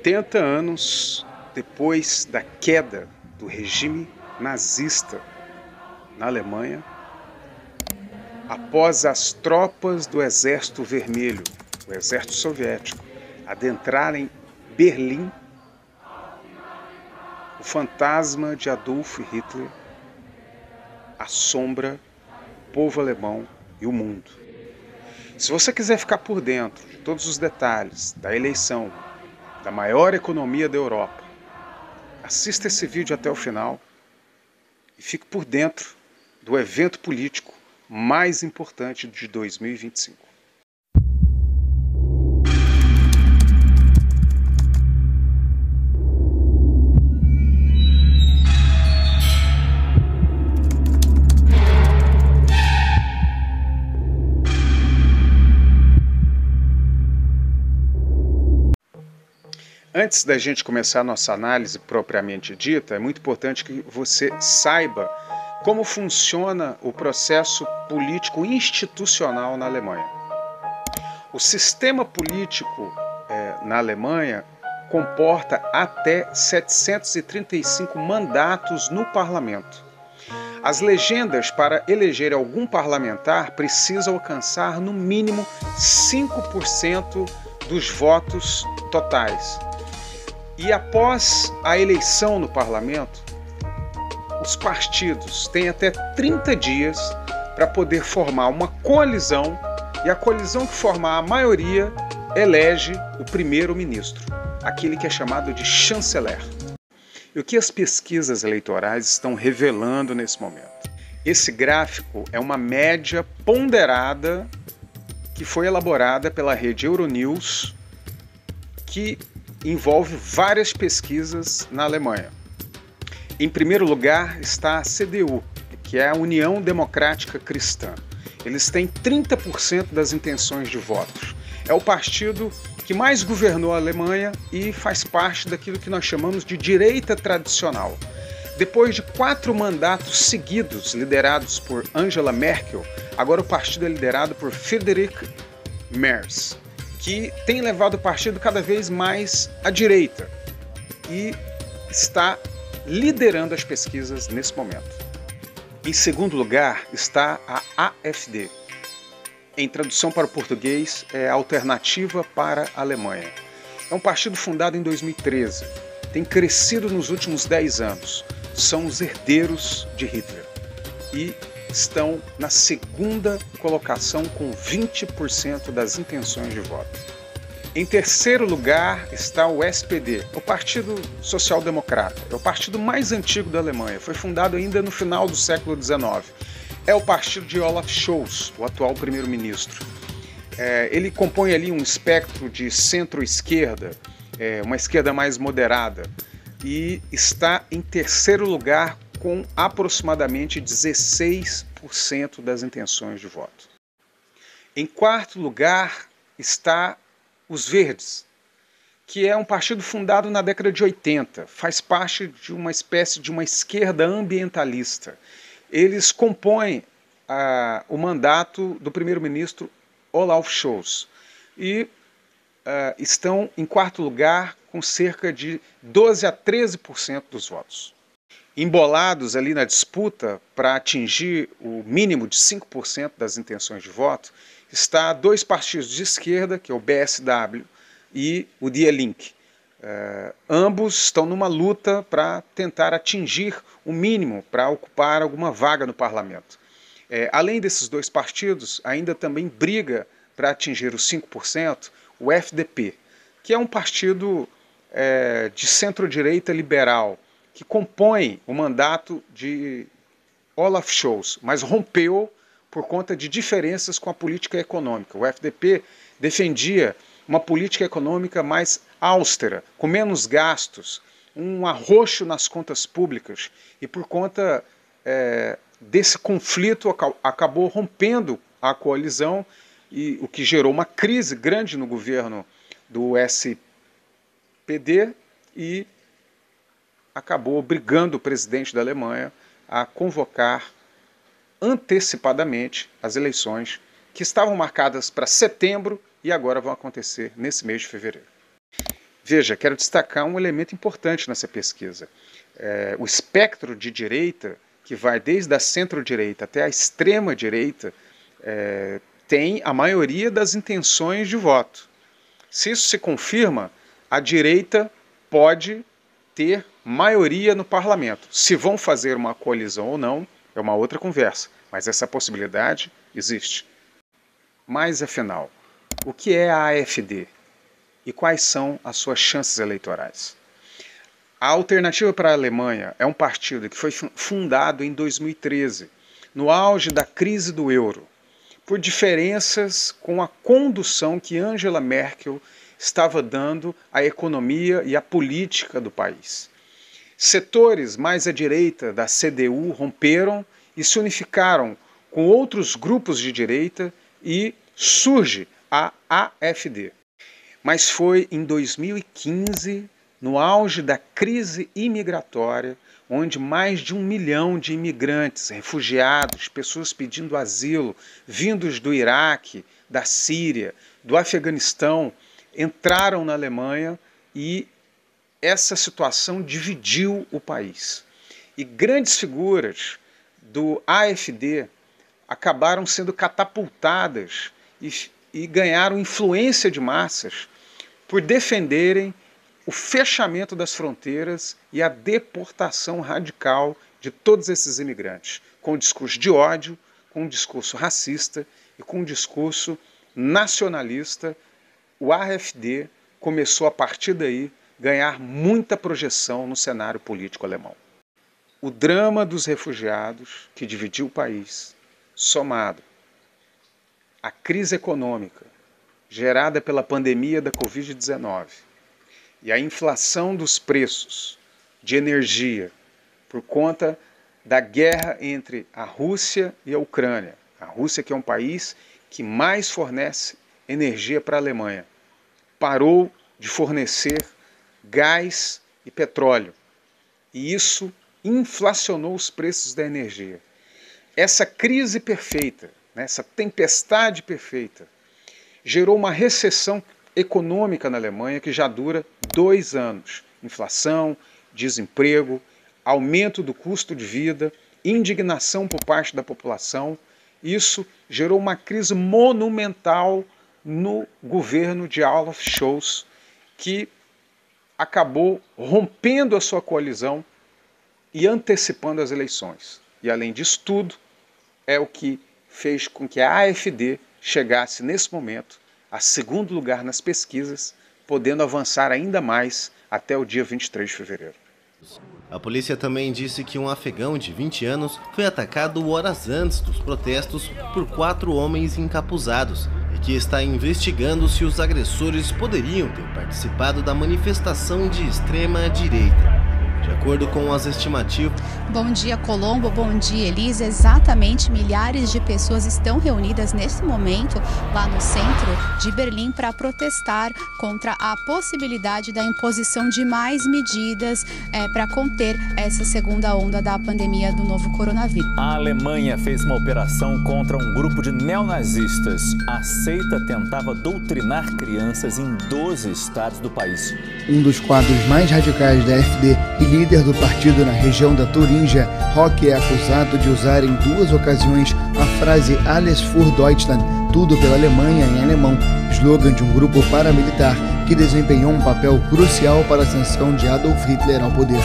80 anos depois da queda do regime nazista na Alemanha, após as tropas do Exército Vermelho, o Exército Soviético, adentrarem Berlim, o fantasma de Adolf Hitler assombra o povo alemão e o mundo. Se você quiser ficar por dentro de todos os detalhes da eleição da maior economia da Europa, assista esse vídeo até o final e fique por dentro do evento político mais importante de 2025. Antes da gente começar a nossa análise propriamente dita, é muito importante que você saiba como funciona o processo político institucional na Alemanha. O sistema político na Alemanha comporta até 735 mandatos no parlamento. As legendas para eleger algum parlamentar precisam alcançar no mínimo 5% dos votos totais. E após a eleição no parlamento, os partidos têm até 30 dias para poder formar uma coalizão, e a coalizão que formar a maioria elege o primeiro-ministro, aquele que é chamado de chanceler. E o que as pesquisas eleitorais estão revelando nesse momento? Esse gráfico é uma média ponderada que foi elaborada pela rede Euronews, que envolve várias pesquisas na Alemanha. Em primeiro lugar está a CDU, que é a União Democrática Cristã. Eles têm 30% das intenções de votos. É o partido que mais governou a Alemanha e faz parte daquilo que nós chamamos de direita tradicional. Depois de 4 mandatos seguidos liderados por Angela Merkel, agora o partido é liderado por Friedrich Merz, que tem levado o partido cada vez mais à direita e está liderando as pesquisas nesse momento. Em segundo lugar está a AfD. Em tradução para o português, é a Alternativa para a Alemanha. É um partido fundado em 2013, tem crescido nos últimos 10 anos, são os herdeiros de Hitler e estão na segunda colocação com 20% das intenções de voto. Em terceiro lugar está o SPD, o Partido Social Democrata. É o partido mais antigo da Alemanha, foi fundado ainda no final do século XIX. É o partido de Olaf Scholz, o atual primeiro-ministro. Ele compõe ali um espectro de centro-esquerda, uma esquerda mais moderada, e está em terceiro lugar com aproximadamente 16% das intenções de voto. Em quarto lugar está os Verdes, que é um partido fundado na década de 80, faz parte de uma espécie de uma esquerda ambientalista. Eles compõem o mandato do primeiro-ministro Olaf Scholz e estão em quarto lugar com cerca de 12 a 13% dos votos. Embolados ali na disputa para atingir o mínimo de 5% das intenções de voto, está 2 partidos de esquerda, que é o BSW e o Die Linke. Ambos estão numa luta para tentar atingir o mínimo para ocupar alguma vaga no parlamento. Além desses 2 partidos, ainda também briga para atingir os 5% o FDP, que é um partido de centro-direita liberal, que compõe o mandato de Olaf Scholz, mas rompeu por conta de diferenças com a política econômica. O FDP defendia uma política econômica mais austera, com menos gastos, um arroxo nas contas públicas, e por conta desse conflito acabou rompendo a coalizão, e o que gerou uma crise grande no governo do SPD e acabou obrigando o presidente da Alemanha a convocar antecipadamente as eleições que estavam marcadas para setembro e agora vão acontecer nesse mês de fevereiro. Veja, quero destacar um elemento importante nessa pesquisa. O espectro de direita, que vai desde a centro-direita até a extrema-direita, tem a maioria das intenções de voto. Se isso se confirma, a direita pode ter maioria no parlamento. Se vão fazer uma coalizão ou não, é uma outra conversa, mas essa possibilidade existe. Mas, afinal, o que é a AfD? E quais são as suas chances eleitorais? A Alternativa para a Alemanha é um partido que foi fundado em 2013, no auge da crise do euro, por diferenças com a condução que Angela Merkel estava dando à economia e à política do país. Setores mais à direita da CDU romperam e se unificaram com outros grupos de direita e surge a AfD. Mas foi em 2015, no auge da crise imigratória, onde mais de 1 milhão de imigrantes, refugiados, pessoas pedindo asilo, vindos do Iraque, da Síria, do Afeganistão, entraram na Alemanha e essa situação dividiu o país. E grandes figuras do AfD acabaram sendo catapultadas e ganharam influência de massas por defenderem o fechamento das fronteiras e a deportação radical de todos esses imigrantes, com um discurso de ódio, com um discurso racista e com um discurso nacionalista. O AfD começou a partir daí ganhar muita projeção no cenário político alemão. O drama dos refugiados que dividiu o país, somado à crise econômica gerada pela pandemia da Covid-19 e a inflação dos preços de energia por conta da guerra entre a Rússia e a Ucrânia. A Rússia, que é um país que mais fornece energia para a Alemanha, parou de fornecer gás e petróleo. E isso inflacionou os preços da energia. Essa crise perfeita, essa tempestade perfeita, gerou uma recessão econômica na Alemanha que já dura 2 anos. Inflação, desemprego, aumento do custo de vida, indignação por parte da população. Isso gerou uma crise monumental no governo de Olaf Scholz, que acabou rompendo a sua coalizão e antecipando as eleições. E além disso tudo, é o que fez com que a AfD chegasse nesse momento a segundo lugar nas pesquisas, podendo avançar ainda mais até o dia 23 de fevereiro. A polícia também disse que um afegão de 20 anos foi atacado horas antes dos protestos por 4 homens encapuzados e que está investigando se os agressores poderiam ter participado da manifestação de extrema-direita. De acordo com as estimativas... Bom dia, Colombo. Bom dia, Elisa. Exatamente, milhares de pessoas estão reunidas nesse momento lá no centro de Berlim para protestar contra a possibilidade da imposição de mais medidas para conter essa segunda onda da pandemia do novo coronavírus. A Alemanha fez uma operação contra um grupo de neonazistas. A seita tentava doutrinar crianças em 12 estados do país. Um dos quadros mais radicais da AfD e líder do partido na região da Turíngia, Rock, é acusado de usar em 2 ocasiões a frase Alles für Deutschland, tudo pela Alemanha em alemão, slogan de um grupo paramilitar que desempenhou um papel crucial para a ascensão de Adolf Hitler ao poder.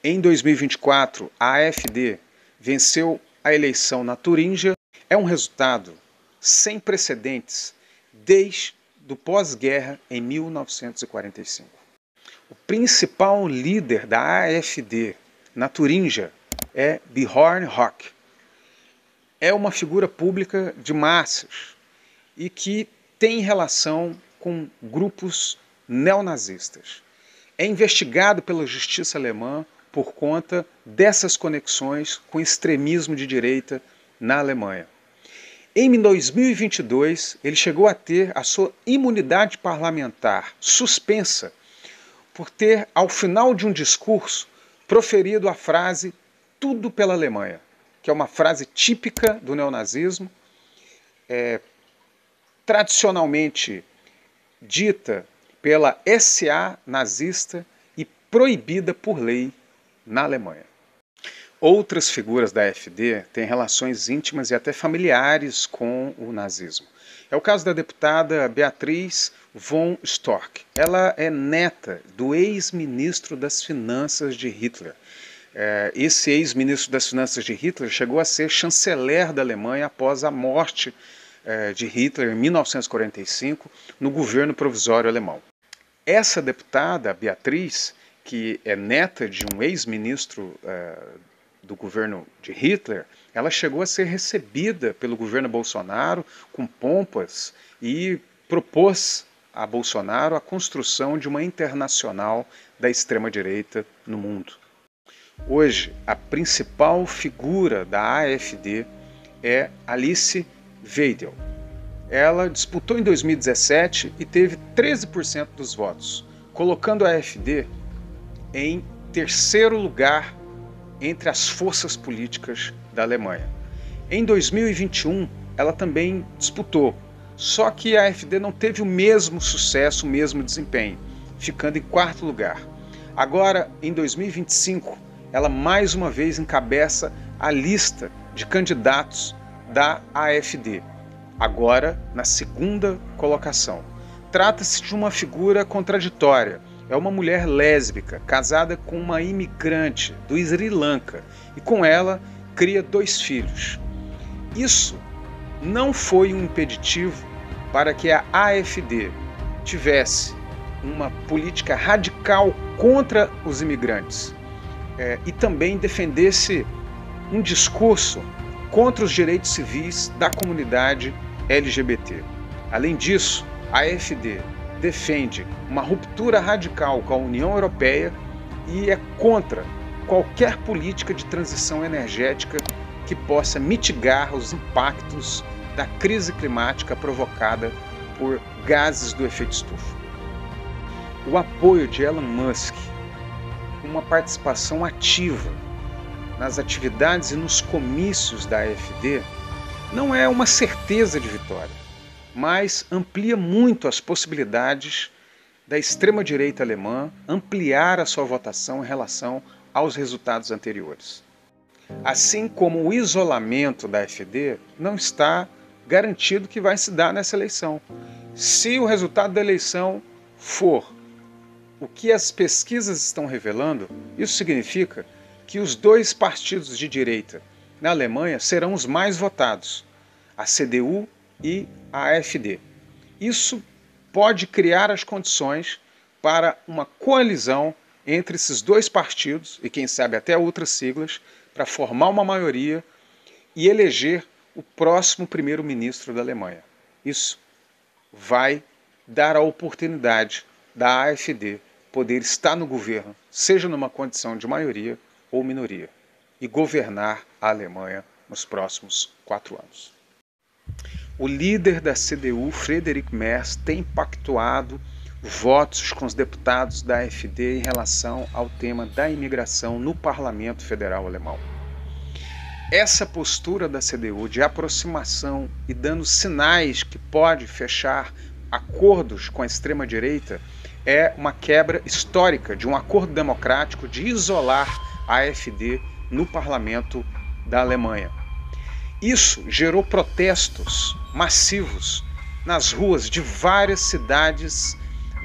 Em 2024, a AfD venceu a eleição na Turíngia. É um resultado sem precedentes desde o pós-guerra em 1945. O principal líder da AfD na Turíngia é Björn Höcke. É uma figura pública de massas e que tem relação com grupos neonazistas. É investigado pela justiça alemã por conta dessas conexões com extremismo de direita na Alemanha. Em 2022, ele chegou a ter a sua imunidade parlamentar suspensa por ter, ao final de um discurso, proferido a frase tudo pela Alemanha, que é uma frase típica do neonazismo, tradicionalmente dita pela SA nazista e proibida por lei na Alemanha. Outras figuras da AfD têm relações íntimas e até familiares com o nazismo. É o caso da deputada Beatriz von Storck. Ela é neta do ex-ministro das Finanças de Hitler. Esse ex-ministro das Finanças de Hitler chegou a ser chanceler da Alemanha após a morte de Hitler em 1945 no governo provisório alemão. Essa deputada, Beatriz, que é neta de um ex-ministro do governo de Hitler, ela chegou a ser recebida pelo governo Bolsonaro com pompas e propôs a Bolsonaro a construção de uma internacional da extrema-direita no mundo. Hoje, a principal figura da AfD é Alice Weidel. Ela disputou em 2017 e teve 13% dos votos, colocando a AfD em terceiro lugar entre as forças políticas da Alemanha. Em 2021, ela também disputou, só que a AfD não teve o mesmo sucesso, o mesmo desempenho, ficando em quarto lugar. Agora, em 2025, ela mais uma vez encabeça a lista de candidatos da AfD, agora na segunda colocação. Trata-se de uma figura contraditória. É uma mulher lésbica, casada com uma imigrante do Sri Lanka e com ela cria 2 filhos. Isso não foi um impeditivo para que a AfD tivesse uma política radical contra os imigrantes e também defendesse um discurso contra os direitos civis da comunidade LGBT. Além disso, a AfD defende uma ruptura radical com a União Europeia e é contra qualquer política de transição energética que possa mitigar os impactos da crise climática provocada por gases do efeito estufa. O apoio de Elon Musk, uma participação ativa nas atividades e nos comícios da AfD, não é uma certeza de vitória, mas amplia muito as possibilidades da extrema-direita alemã ampliar a sua votação em relação aos resultados anteriores. Assim como o isolamento da AfD não está garantido que vai se dar nessa eleição. Se o resultado da eleição for o que as pesquisas estão revelando, isso significa que os 2 partidos de direita na Alemanha serão os mais votados, a CDU e a AfD. Isso pode criar as condições para uma coalizão entre esses 2 partidos, e quem sabe até outras siglas, para formar uma maioria e eleger o próximo primeiro-ministro da Alemanha. Isso vai dar a oportunidade da AfD poder estar no governo, seja numa condição de maioria ou minoria, e governar a Alemanha nos próximos 4 anos. O líder da CDU, Friedrich Merz, tem pactuado votos com os deputados da AfD em relação ao tema da imigração no Parlamento Federal Alemão. Essa postura da CDU de aproximação e dando sinais que pode fechar acordos com a extrema-direita é uma quebra histórica de um acordo democrático de isolar a AfD no Parlamento da Alemanha. Isso gerou protestos massivos nas ruas de várias cidades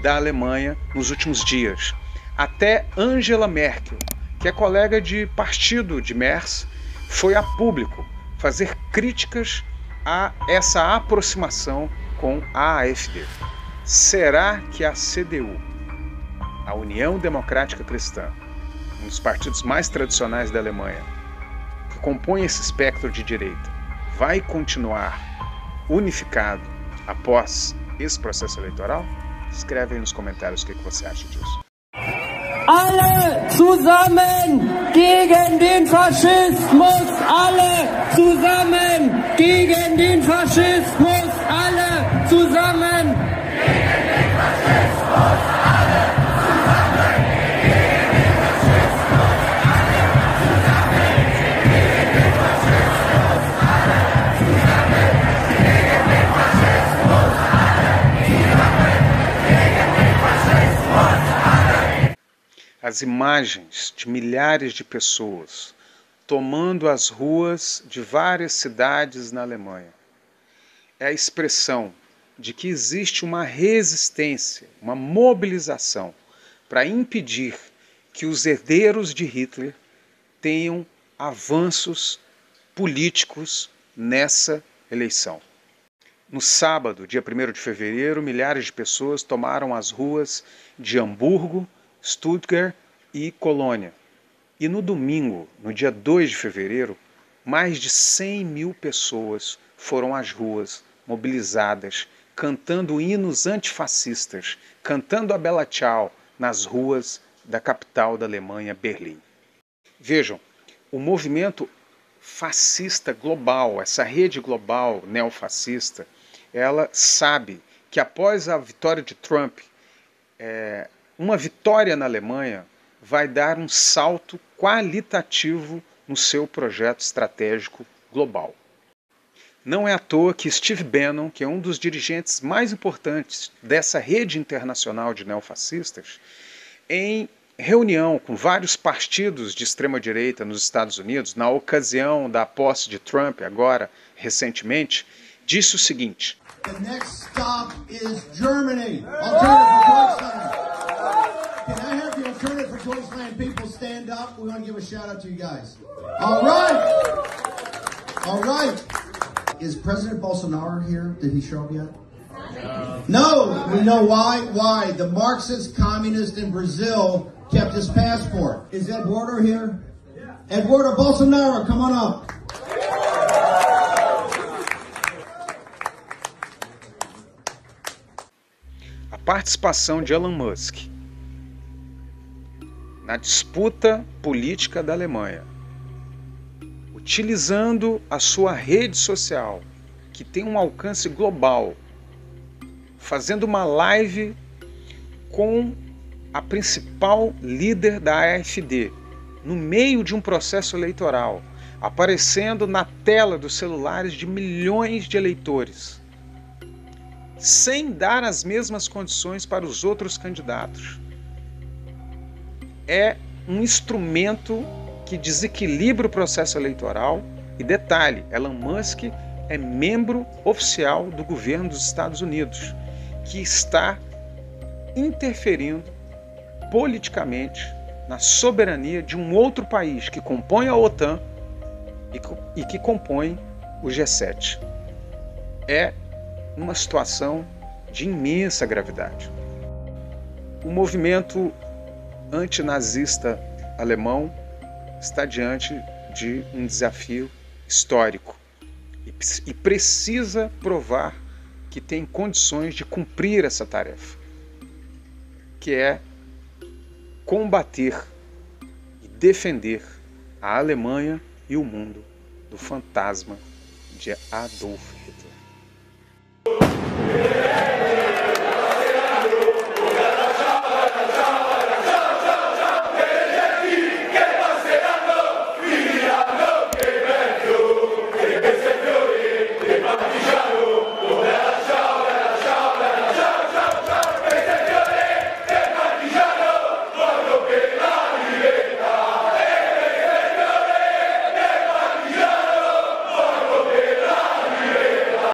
da Alemanha nos últimos dias. Até Angela Merkel, que é colega de partido de Merz, foi a público fazer críticas a essa aproximação com a AfD. Será que a CDU, a União Democrática Cristã, um dos partidos mais tradicionais da Alemanha, que compõe esse espectro de direita, vai continuar unificado após esse processo eleitoral? Escreve aí nos comentários o que você acha disso. Alle zusammen gegen den Faschismus! Alle zusammen gegen den Faschismus! Alle zusammen gegen den Faschismus! Alle zusammen gegen den Faschismus! as imagens de milhares de pessoas tomando as ruas de várias cidades na Alemanha é a expressão de que existe uma resistência, uma mobilização para impedir que os herdeiros de Hitler tenham avanços políticos nessa eleição. No sábado, dia 1º de fevereiro, milhares de pessoas tomaram as ruas de Hamburgo, Stuttgart e Colônia. E no domingo, no dia 2 de fevereiro, mais de 100 mil pessoas foram às ruas, mobilizadas, cantando hinos antifascistas, cantando a Bella Ciao nas ruas da capital da Alemanha, Berlim. Vejam, o movimento fascista global, essa rede global neofascista, ela sabe que após a vitória de Trump, uma vitória na Alemanha vai dar um salto qualitativo no seu projeto estratégico global. Não é à toa que Steve Bannon, que é um dos dirigentes mais importantes dessa rede internacional de neofascistas, em reunião com vários partidos de extrema-direita nos Estados Unidos, na ocasião da posse de Trump, agora, recentemente, disse o seguinte: The next stop is Germany. Alternative for Deutschland. Can I have the Alternative for Deutschland people stand up? We want to give a shout out to you guys. All right. All right. Is President Bolsonaro here? Did he show up yet? No. We know why. Why? The Marxist communist in Brazil kept his passport. Is Eduardo here? Eduardo Bolsonaro, come on up. A participação de Elon Musk na disputa política da Alemanha, utilizando a sua rede social, que tem um alcance global, fazendo uma live com a principal líder da AfD, no meio de um processo eleitoral, aparecendo na tela dos celulares de milhões de eleitores, sem dar as mesmas condições para os outros candidatos. É um instrumento que desequilibra o processo eleitoral. E detalhe, Elon Musk é membro oficial do governo dos Estados Unidos, que está interferindo politicamente na soberania de um outro país que compõe a OTAN e que compõe o G7. É uma situação de imensa gravidade. O movimento antinazista alemão está diante de um desafio histórico e precisa provar que tem condições de cumprir essa tarefa, que é combater e defender a Alemanha e o mundo do fantasma de Adolf Hitler.